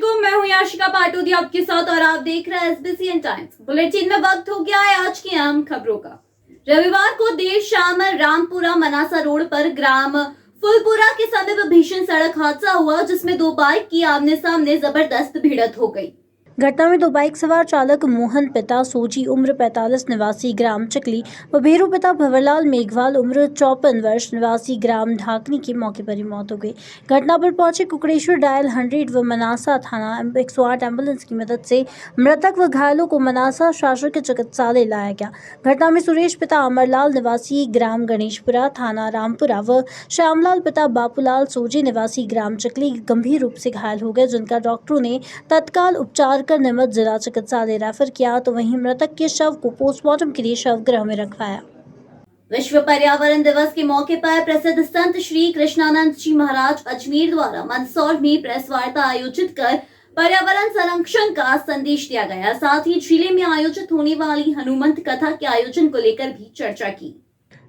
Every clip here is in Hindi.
वालेकुम, मैं हूं याशिका पाटोदी आपके साथ और आप देख रहे हैं एसबीसी टाइम्स। बुलेटिन में वक्त हो गया है आज की अहम खबरों का। रविवार को देर शाम रामपुरा मनासा रोड पर ग्राम फुलपुरा के समीप भीषण सड़क हादसा हुआ, जिसमें दो बाइक की आमने सामने जबरदस्त भिड़ंत हो गई। घटना में दो बाइक सवार चालक मोहन पिता सोजी उम्र 45 निवासी ग्राम चकली व भीरू पिता भंवरलाल मेघवाल उम्र 54 वर्ष निवासी ग्राम ढाकनी की मौके पर ही मौत हो गई। घटना पर पहुंचे कुकड़ेश्वर डायल 100 व मनासा थाना 108 एम्बुलेंस की मदद से मृतक व घायलों को मनासा शासकीय चिकित्सालय लाया गया। घटना में सुरेश पिता अमरलाल निवासी ग्राम गणेशपुरा थाना रामपुरा व श्यामलाल पिता बापूलाल सोजी निवासी ग्राम चकली गंभीर रूप से घायल हो गए, जिनका डॉक्टरों ने तत्काल उपचार कर निमत जिला चिकित्सालय रेफर किया, तो वहीं मृतक के शव को पोस्टमार्टम के लिए शवगृह में रखवाया। विश्व पर्यावरण दिवस के मौके पर प्रसिद्ध संत श्री कृष्णानंद जी महाराज अजमेर द्वारा मंदसौर में प्रेस वार्ता आयोजित कर पर्यावरण संरक्षण का संदेश दिया गया। साथ ही जिले में आयोजित होने वाली हनुमंत कथा के आयोजन को लेकर भी चर्चा की।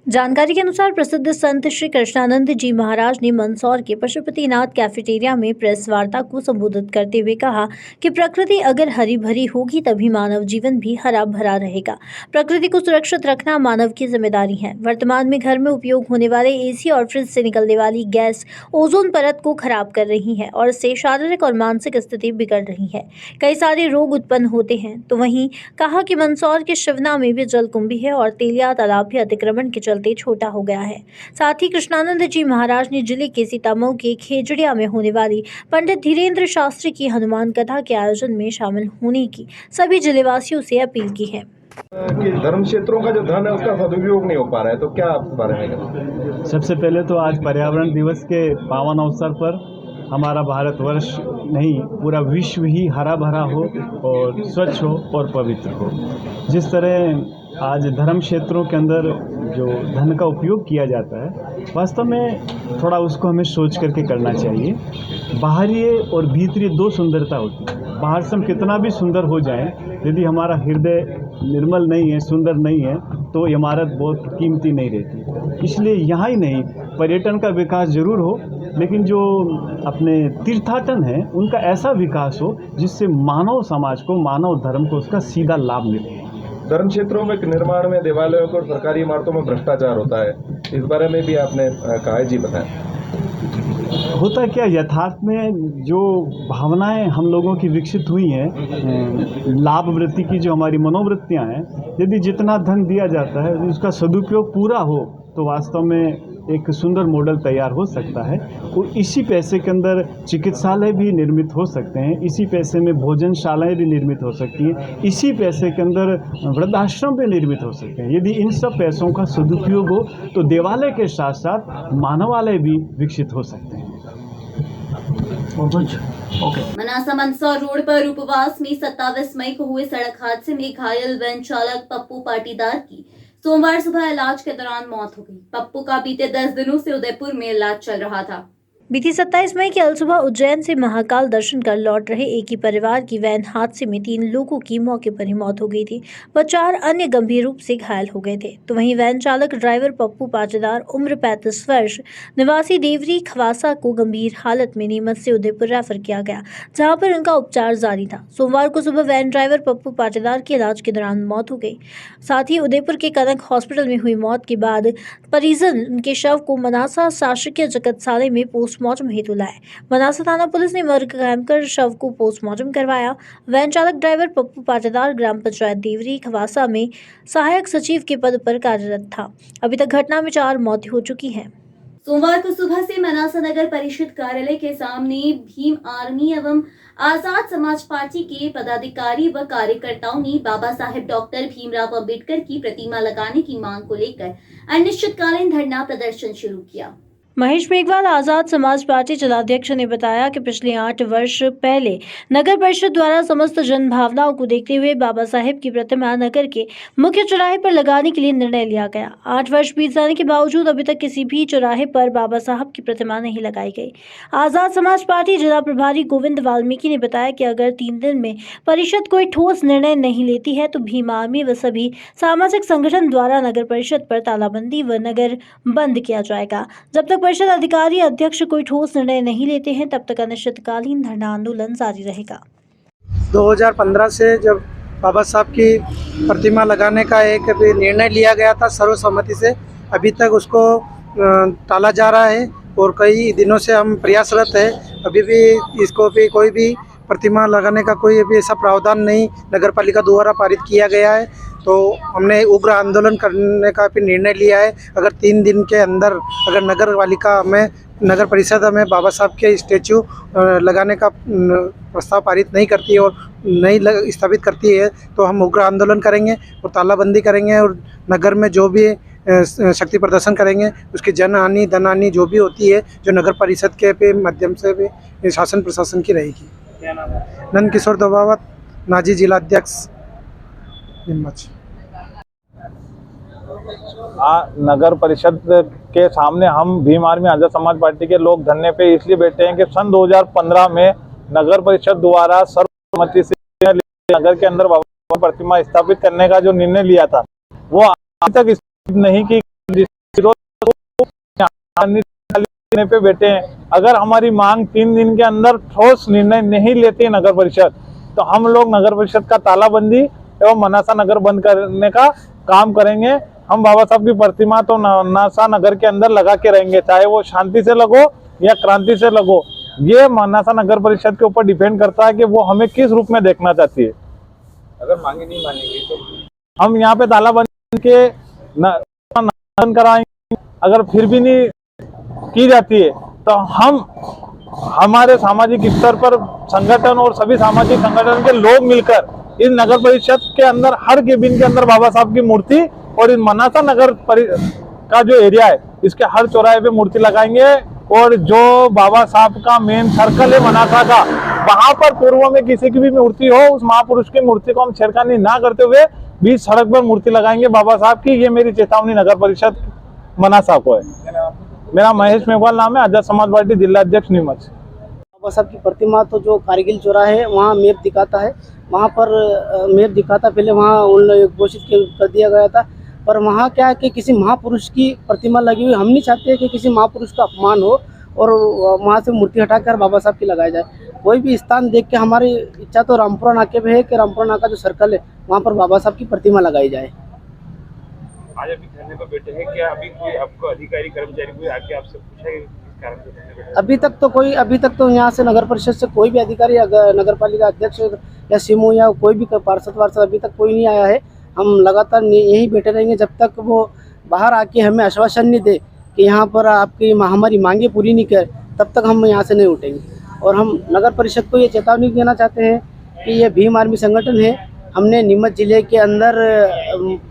जानकारी के अनुसार प्रसिद्ध संत श्री कृष्णानंद जी महाराज ने मंदसौर के पशुपतिनाथ कैफेटेरिया में प्रेस वार्ता को संबोधित करते हुए कहा कि प्रकृति अगर हरी भरी होगी तभी मानव जीवन भी हरा भरा रहेगा। प्रकृति को सुरक्षित रखना मानव की जिम्मेदारी है। वर्तमान में घर में उपयोग होने वाले एसी और फ्रिज से निकलने वाली गैस ओजोन परत को खराब कर रही है और इससे शारीरिक और मानसिक स्थिति बिगड़ रही है। कई सारे रोग उत्पन्न होते हैं। तो वहीं कहा कि मंदसौर के शिवना में भी जलकुंभी है और तेलिया तालाब भी अतिक्रमण के छोटा हो गया है। साथ ही कृष्णानंद जी महाराज ने जिले के सीतामऊ के खेजड़िया में होने वाली पंडित धीरेन्द्र शास्त्री की हनुमान कथा के आयोजन में शामिल होने की सभी जिलेवासियों से अपील की है। कि धर्म क्षेत्रों का जो धन है उसका सदुपयोग नहीं हो पा रहा है, तो क्या आप इस बारे में कहें? सबसे पहले तो आज पर्यावरण दिवस के पावन अवसर पर हमारा भारतवर्ष नहीं पूरा विश्व ही हरा भरा हो और स्वच्छ हो और पवित्र हो। जिस तरह आज धर्म क्षेत्रों के अंदर जो धन का उपयोग किया जाता है, वास्तव में थोड़ा उसको हमें सोच करके करना चाहिए। बाहरी और भीतरी दो सुंदरता होती है। बाहर से हम कितना भी सुंदर हो जाएं, यदि हमारा हृदय निर्मल नहीं है, सुंदर नहीं है, तो इमारत बहुत कीमती नहीं रहती। इसलिए यहाँ ही नहीं, पर्यटन का विकास जरूर हो, लेकिन जो अपने तीर्थाटन है उनका ऐसा विकास हो जिससे मानव समाज को, मानव धर्म को उसका सीधा लाभ मिले। धर्म क्षेत्रों में निर्माण में देवालयों को और सरकारी इमारतों में भ्रष्टाचार होता है, इस बारे में भी आपने कहा है, जी बताएं। होता क्या, यथार्थ में जो भावनाएं हम लोगों की विकसित हुई हैं, लाभ वृत्ति की जो हमारी मनोवृत्तियां हैं, यदि जितना धन दिया जाता है उसका सदुपयोग पूरा हो तो वास्तव में एक सुंदर मॉडल तैयार हो सकता है। और इसी पैसे के अंदर चिकित्सालय भी निर्मित हो सकते हैं, इसी पैसे में भोजनशालाएं भी निर्मित हो सकती हैं, इसी पैसे के अंदर वृद्धाश्रम भी निर्मित हो सकते हैं। यदि इन सब पैसों का सदुपयोग हो तो देवालय के साथ साथ मानवालय भी विकसित हो सकते हैं। मनासा मंदसौर रोड पर उपवास में 27 मई को हुए सड़क हादसे में घायल वैन चालक पप्पू पाटीदार की सोमवार सुबह इलाज के दौरान मौत हो गई। पप्पू का बीते 10 दिनों से उदयपुर में इलाज चल रहा था। बीती 27 मई की अलसुबह उज्जैन से महाकाल दर्शन कर लौट रहे एक ही परिवार की वैन हादसे में 3 लोगों की मौके पर ही मौत हो गई थी व 4 अन्य गंभीर रूप से घायल हो गए थे। तो वहीं वैन चालक ड्राइवर पप्पू पाटीदार उम्र 35 वर्ष निवासी देवरी खवासा को गंभीर हालत में नीमच से उदयपुर रेफर किया गया, जहां पर उनका उपचार जारी था। सोमवार को सुबह वैन ड्राइवर पप्पू पाटीदार की इलाज के दौरान मौत हो गई। साथ ही उदयपुर के कनक हॉस्पिटल में हुई मौत के बाद परिजन उनके शव को मनासा शासकीय चिकित्सालय में पोस्टमार्टम हेतु लाए। मनासा थाना पुलिस ने मर्ग कायम कर शव को पोस्टमार्टम करवाया। वैन चालक ड्राइवर पप्पू पाटीदार ग्राम पंचायत देवरी खवासा में सहायक सचिव के पद पर कार्यरत था। अभी तक घटना में 4 मौतें हो चुकी हैं। सोमवार को सुबह से मनासा नगर परिषद कार्यालय के सामने भीम आर्मी एवं आजाद समाज पार्टी के पदाधिकारी व कार्यकर्ताओं ने बाबा साहेब डॉक्टर भीमराव अंबेडकर की प्रतिमा लगाने की मांग को लेकर अनिश्चितकालीन धरना प्रदर्शन शुरू किया। महेश मेघवाल आजाद समाज पार्टी जिलाध्यक्ष ने बताया कि पिछले 8 वर्ष पहले नगर परिषद द्वारा समस्त जन भावनाओं को देखते हुए बाबा साहेब की प्रतिमा नगर के मुख्य चौराहे पर लगाने के लिए निर्णय लिया गया। 8 वर्ष बीत जाने के बावजूद अभी तक किसी भी चौराहे पर बाबा साहब की प्रतिमा नहीं लगाई गई। आजाद समाज पार्टी जिला प्रभारी गोविंद वाल्मीकि ने बताया कि अगर 3 दिन में परिषद कोई ठोस निर्णय नहीं लेती है तो भीम आर्मी व सभी सामाजिक संगठन द्वारा नगर परिषद पर तालाबंदी व नगर बंद किया जाएगा। जब तक परिषद अधिकारी अध्यक्ष कोई ठोस निर्णय नहीं लेते हैं तब तक अनिश्चितकालीन धरना आंदोलन जारी रहेगा। 2015 से जब बाबा साहब की प्रतिमा लगाने का एक निर्णय लिया गया था सर्वसम्मति से, अभी तक उसको टाला जा रहा है और कई दिनों से हम प्रयासरत है। अभी भी इसको भी कोई भी प्रतिमा लगाने का कोई अभी ऐसा प्रावधान नहीं नगर पालिका द्वारा पारित किया गया है। तो हमने उग्र आंदोलन करने का भी निर्णय लिया है। अगर 3 दिन के अंदर अगर नगर पालिका में नगर परिषद में बाबा साहब के स्टैचू लगाने का प्रस्ताव पारित नहीं करती है और नहीं स्थापित करती है तो हम उग्र आंदोलन करेंगे और तालाबंदी करेंगे और नगर में जो भी शक्ति प्रदर्शन करेंगे उसकी जनहानि धनहानि जो भी होती है जो नगर परिषद के पे माध्यम से भी शासन प्रशासन की रहेगी। क्या नाम है? नंद किशोर दोबावत, नाजी जिला अध्यक्ष नीमच। नगर परिषद के सामने हम भीम आर्मी आजाद समाज पार्टी के लोग धरने पे इसलिए बैठे हैं कि सन 2015 में नगर परिषद द्वारा सर्वसम्मति से नगर के अंदर बाबा प्रतिमा स्थापित करने का जो निर्णय लिया था वो अभी तक स्थापित नहीं की पे बैठे हैं। अगर हमारी मांग 3 दिन के अंदर ठोस निर्णय नहीं लेती है नगर परिषद तो हम लोग नगर परिषद का तालाबंदी एवं मनासा नगर बंद करने का काम करेंगे। हम बाबा साहब की प्रतिमा तो मनासा नगर के अंदर लगा के रहेंगे, चाहे वो शांति से लगो या क्रांति से लगो। ये मनासा नगर परिषद के ऊपर डिपेंड करता है कि वो हमें किस रूप में देखना चाहती है। अगर मांगे नहीं मानेंगे तो हम यहाँ पे तालाबंदी के कराएंगे। अगर फिर भी नहीं की जाती है तो हम हमारे सामाजिक स्तर पर संगठन और सभी सामाजिक संगठन के लोग मिलकर इस नगर परिषद के अंदर हर केबिन के अंदर बाबा साहब की मूर्ति और इस मनासा नगर का जो एरिया है इसके हर चौराहे पे मूर्ति लगाएंगे और जो बाबा साहब का मेन सर्कल है मनासा का वहां पर पूर्व में किसी की भी मूर्ति हो उस महापुरुष की मूर्ति को हम छेड़खानी ना करते हुए बीच सड़क पर मूर्ति लगाएंगे बाबा साहब की। ये मेरी चेतावनी नगर परिषद मनासा को है। मेरा महेश मेघवाल नाम है, आजाद समाज पार्टी जिला अध्यक्ष नीमच। बाबा साहब की प्रतिमा तो जो कारगिल चौराहा है वहाँ मैप दिखाता है, वहाँ पर मैप दिखाता पहले वहाँ उन घोषित कर दिया गया था। पर वहाँ क्या है कि किसी महापुरुष की प्रतिमा लगी हुई, हम नहीं चाहते कि किसी महापुरुष का अपमान हो और वहाँ से मूर्ति हटाकर बाबा साहब की लगाई जाए। कोई भी स्थान देख के हमारी इच्छा तो रामपुरा नाके पे है कि रामपुरा नाका जो सर्कल है वहाँ पर बाबा साहब की प्रतिमा लगाई जाए। आज अभी धरने पर बैठे हैं, क्या अभी कोई आपको अधिकारी कर्मचारी कोई आके आपसे पूछा कि किस कारण से धरने पर? अभी तक तो यहाँ से नगर परिषद से कोई भी अधिकारी नगर पालिका अध्यक्ष या सीमो या कोई भी पार्षद वार्षद अभी तक कोई नहीं आया है। हम लगातार यहीं बैठे रहेंगे जब तक वो बाहर आके हमें आश्वासन नहीं दे कि यहाँ पर आपकी हमारी मांगे पूरी नहीं कर, तब तक हम यहाँ से नहीं उठेंगे। और हम नगर परिषद को ये चेतावनी देना चाहते हैं कि ये भीम आर्मी संगठन है। हमने नीमच जिले के अंदर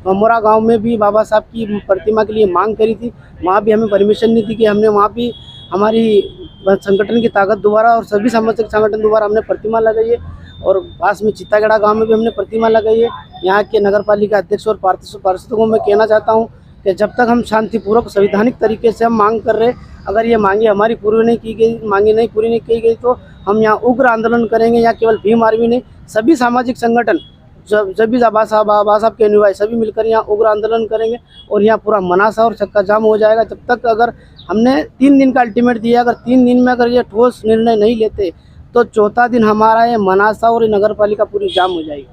ममोरा गांव में भी बाबा साहब की प्रतिमा के लिए मांग करी थी, वहाँ भी हमें परमिशन नहीं थी कि हमने वहाँ भी हमारी संगठन की ताकत द्वारा और सभी सामाजिक संगठन द्वारा हमने प्रतिमा लगाई है। और पास में चित्तागढ़ा गांव में भी हमने प्रतिमा लगाई है। यहाँ के नगर पालिका अध्यक्ष और पार्षदों को मैं कहना चाहता हूँ कि जब तक हम शांतिपूर्वक संवैधानिक तरीके से हम मांग कर रहे, अगर ये मांगे हमारी पूरी नहीं की गई, पूरी नहीं की गई तो हम यहाँ उग्र आंदोलन करेंगे। यहाँ केवल भीम आर्मी नहीं, सभी सामाजिक संगठन जब भी बाबा साहब के अनुयायी सभी मिलकर यहाँ उग्र आंदोलन करेंगे और यहाँ पूरा मनासा और चक्का जाम हो जाएगा। जब तक अगर हमने 3 दिन का अल्टीमेट दिया, अगर 3 दिन में अगर ये ठोस निर्णय नहीं लेते तो चौथा दिन हमारा ये मनासा और नगर पालिका पूरी जाम हो जाएगी।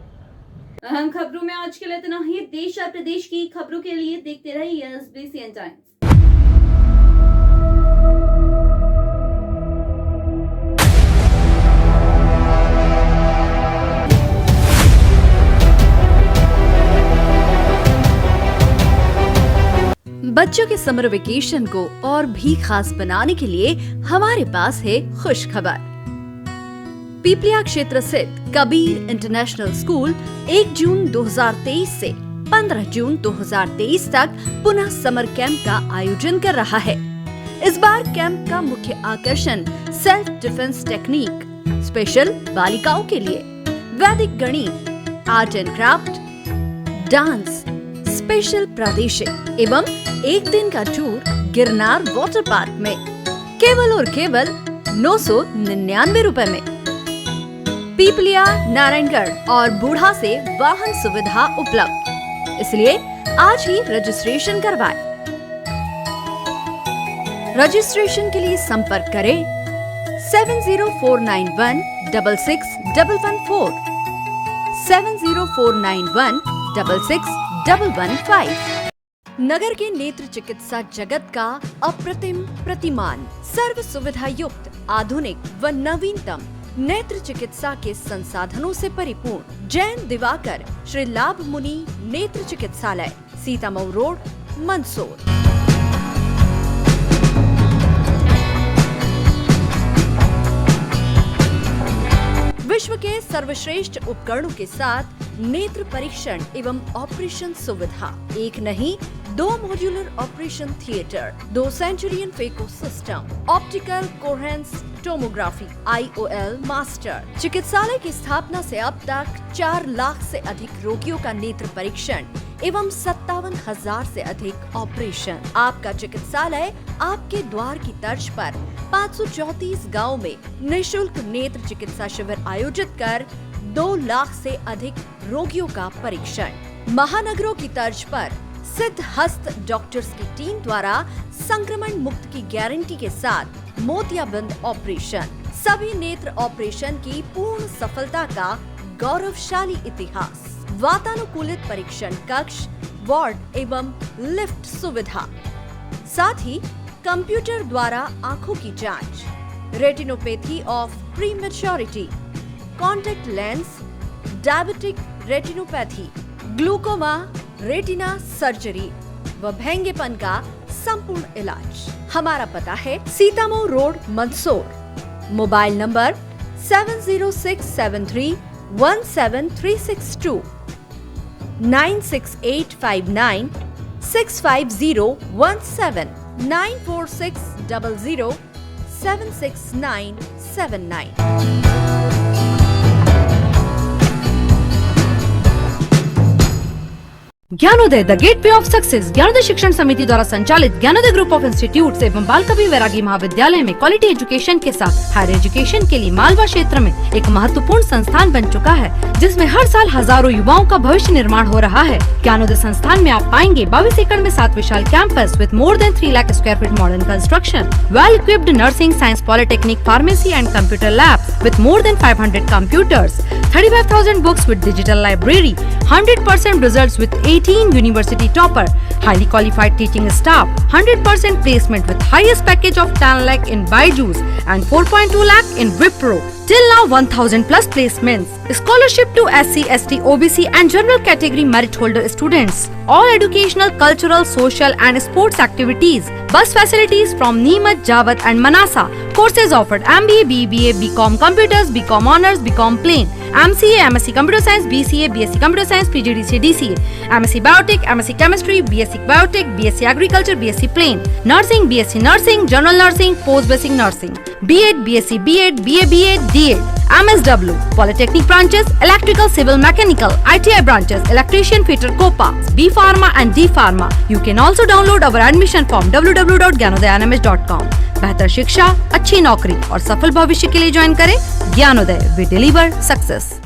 अहम खबरों में आज के लिए इतना ही। देश और प्रदेश की खबरों के लिए देखते रहिए SBCN टाइम्स। बच्चों के समर वेकेशन को और भी खास बनाने के लिए हमारे पास है खुश खबर। पीपलिया क्षेत्र स्थित कबीर इंटरनेशनल स्कूल 1 जून 2023 से 15 जून 2023 तक पुनः समर कैंप का आयोजन कर रहा है। इस बार कैंप का मुख्य आकर्षण सेल्फ डिफेंस टेक्निक, स्पेशल बालिकाओं के लिए वैदिक गणित, art and craft, dance, special प्रादेशिक एवं 1 दिन का टूर गिरनार वाटर पार्क में केवल और केवल 999 रुपए में। पीपलिया, नारायणगढ़ और बूढ़ा से वाहन सुविधा उपलब्ध, इसलिए आज ही रजिस्ट्रेशन करवाएं। रजिस्ट्रेशन के लिए संपर्क करें 7049166114, 7049166115। नगर के नेत्र चिकित्सा जगत का अप्रतिम प्रतिमान, सर्व सुविधा युक्त, आधुनिक व नवीनतम नेत्र चिकित्सा के संसाधनों से परिपूर्ण जैन दिवाकर श्री लाभ मुनि नेत्र चिकित्सालय, सीतामऊ रोड, मंदसौर। विश्व के सर्वश्रेष्ठ उपकरणों के साथ नेत्र परीक्षण एवं ऑपरेशन सुविधा, एक नहीं 2 modular operation theatre, 2 Centurion phaco system, optical coherence tomography, IOL master. चिकित्सालय की स्थापना से अब तक 4 लाख से अधिक रोगियों का नेत्र परीक्षण एवं 57,000 से अधिक ऑपरेशन। आपका चिकित्सालय आपके द्वार की तर्ज पर 534 गाँव में निःशुल्क नेत्र चिकित्सा शिविर आयोजित कर 2 लाख से अधिक रोगियों का परीक्षण। महानगरों की तर्ज पर सिद्ध हस्त डॉक्टर्स की टीम द्वारा संक्रमण मुक्त की गारंटी के साथ मोतियाबिंद ऑपरेशन। सभी नेत्र ऑपरेशन की पूर्ण सफलता का गौरवशाली इतिहास। वातानुकूलित परीक्षण कक्ष, वार्ड एवं लिफ्ट सुविधा, साथ ही कंप्यूटर द्वारा आंखों की जांच, retinopathy of prematurity, contact lens, diabetic retinopathy, glaucoma, retina surgery व भेंगेपन का संपूर्ण इलाज। हमारा पता है Sitamau road, Mandsaur. Mobile number 7067317362, 968596501, 9460076979। Gyanodaya the gateway of success Gyanodaya Shikshan Samiti द्वारा संचालित ज्ञानोदय ग्रुप ऑफ इंस्टीट्यूट्स एवं बाल कवि वैरागी महाविद्यालय में क्वालिटी एजुकेशन के साथ हायर एजुकेशन के लिए मालवा क्षेत्र में एक महत्वपूर्ण संस्थान बन चुका है, जिसमें हर साल हजारों युवाओं का भविष्य निर्माण हो रहा है। ज्ञानोदय संस्थान में आप पाएंगे 22 एकड़ में 7 विशाल campus with more than 3 lakh square feet modern construction, well equipped nursing, science, polytechnic, pharmacy and computer labs with more than 500 computers, 35,000 books with digital library, 100% results with 18 university topper, highly qualified teaching staff, 100% placement with highest package of 10 lakh in Byju's and 4.2 lakh in Wipro. Till now 1000 plus placements. Scholarship to SC, ST, OBC and general category merit holder students. All educational, cultural, social and sports activities. Bus facilities from Neemuch, Jawat and Manasa. Courses offered MBA, BBA, BCom Computers, BCom Honors, BCom Plain, MCA, MSc Computer Science, BCA, BSc Computer Science, PGDCA, DCA, MSc Biotech, MSc Chemistry, BSc Biotech, BSc Agriculture, BSc Plain, Nursing, BSc Nursing, General Nursing, Post Basic Nursing, B.Ed, BSc B.Ed, BA, B.Ed, D.Ed, MSW, Polytechnic branches, Electrical, Civil, Mechanical, ITI branches, Electrician, Fitter, COPA, B Pharma and D Pharma. You can also download our admission form www.gyanodayanmh.com. बेहतर शिक्षा, अच्छी नौकरी और सफल भविष्य के लिए ज्वाइन करें ज्ञानोदय। We deliver success.